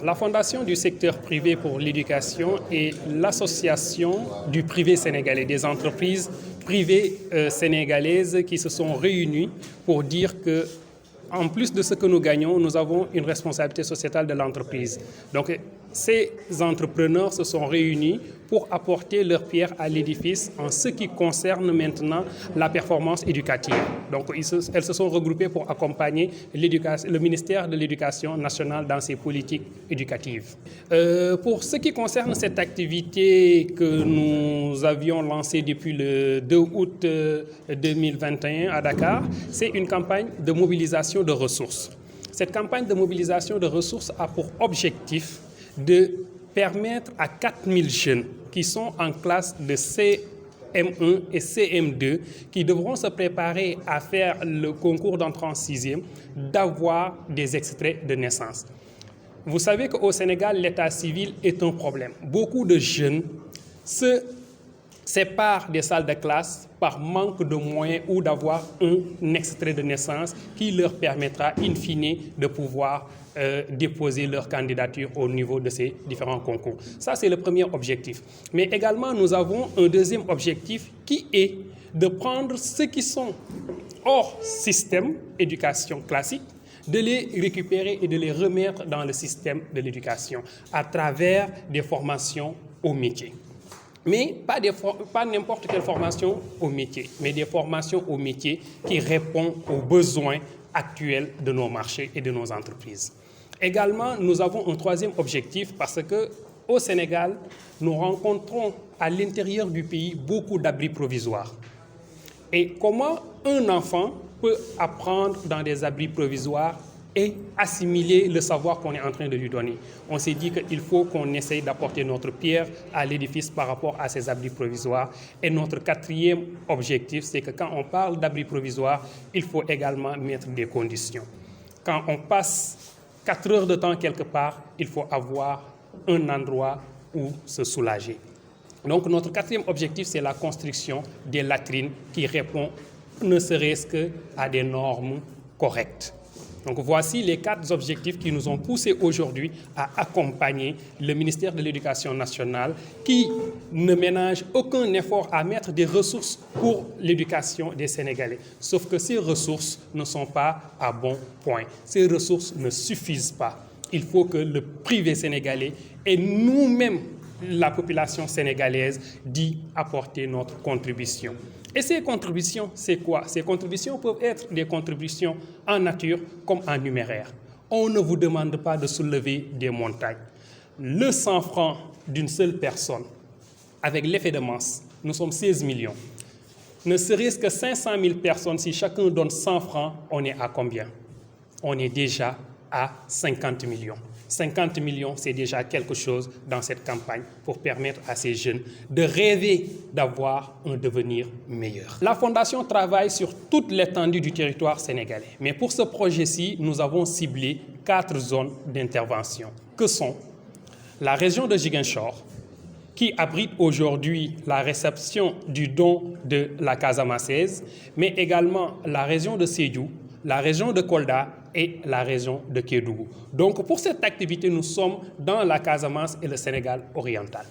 La Fondation du secteur privé pour l'éducation est l'association du privé sénégalais, des entreprises privées sénégalaises qui se sont réunies pour dire que, en plus de ce que nous gagnons, nous avons une responsabilité sociétale de l'entreprise. Donc, ces entrepreneurs se sont réunis pour apporter leur pierre à l'édifice en ce qui concerne maintenant la performance éducative. Donc, elles se sont regroupées pour accompagner le ministère de l'Éducation nationale dans ses politiques éducatives. Pour ce qui concerne cette activité que nous avions lancée depuis le 2 août 2021 à Dakar, c'est une campagne de mobilisation de ressources. Cette campagne de mobilisation de ressources a pour objectif de permettre à 4000 jeunes qui sont en classe de CM1 et CM2, qui devront se préparer à faire le concours d'entrée en 6e, d'avoir des extraits de naissance. Vous savez qu'au Sénégal, l'état civil est un problème. Beaucoup de jeunes se séparent des salles de classe par manque de moyens ou d'avoir un extrait de naissance qui leur permettra in fine de pouvoir déposer leur candidature au niveau de ces différents concours. Ça, c'est le premier objectif. Mais également, nous avons un deuxième objectif qui est de prendre ceux qui sont hors système éducation classique, de les récupérer et de les remettre dans le système de l'éducation à travers des formations au métier. Mais pas n'importe quelle formation au métier, mais des formations au métier qui répondent aux besoins actuels de nos marchés et de nos entreprises. Également, nous avons un troisième objectif parce qu'au Sénégal, nous rencontrons à l'intérieur du pays beaucoup d'abris provisoires. Et comment un enfant peut apprendre dans des abris provisoires et assimiler le savoir qu'on est en train de lui donner? On s'est dit qu'il faut qu'on essaye d'apporter notre pierre à l'édifice par rapport à ces abris provisoires. Et notre quatrième objectif, c'est que quand on parle d'abris provisoires, il faut également mettre des conditions. Quand on passe 4 heures de temps quelque part, il faut avoir un endroit où se soulager. Donc notre quatrième objectif, c'est la construction des latrines qui répondent ne serait-ce qu'à des normes correctes. Donc voici les 4 objectifs qui nous ont poussés aujourd'hui à accompagner le ministère de l'Éducation nationale qui ne ménage aucun effort à mettre des ressources pour l'éducation des Sénégalais. Sauf que ces ressources ne sont pas à bon point. Ces ressources ne suffisent pas. Il faut que le privé sénégalais et nous-mêmes, la population sénégalaise, d'y apporter notre contribution. Et ces contributions, c'est quoi? Ces contributions peuvent être des contributions en nature comme en numéraire. On ne vous demande pas de soulever des montagnes. Le 100 francs d'une seule personne, avec l'effet de masse, nous sommes 16 millions. Ne serait-ce que 500 000 personnes, si chacun donne 100 francs, on est à combien? On est déjà à 50 millions. 50 millions, c'est déjà quelque chose dans cette campagne pour permettre à ces jeunes de rêver d'avoir un devenir meilleur. La Fondation travaille sur toute l'étendue du territoire sénégalais. Mais pour ce projet-ci, nous avons ciblé 4 zones d'intervention, que sont la région de Ziguinchor, qui abrite aujourd'hui la réception du don de la Casamassaise, mais également la région de Sédhiou, la région de Kolda et la région de Kédougou. Donc pour cette activité, nous sommes dans la Casamance et le Sénégal oriental.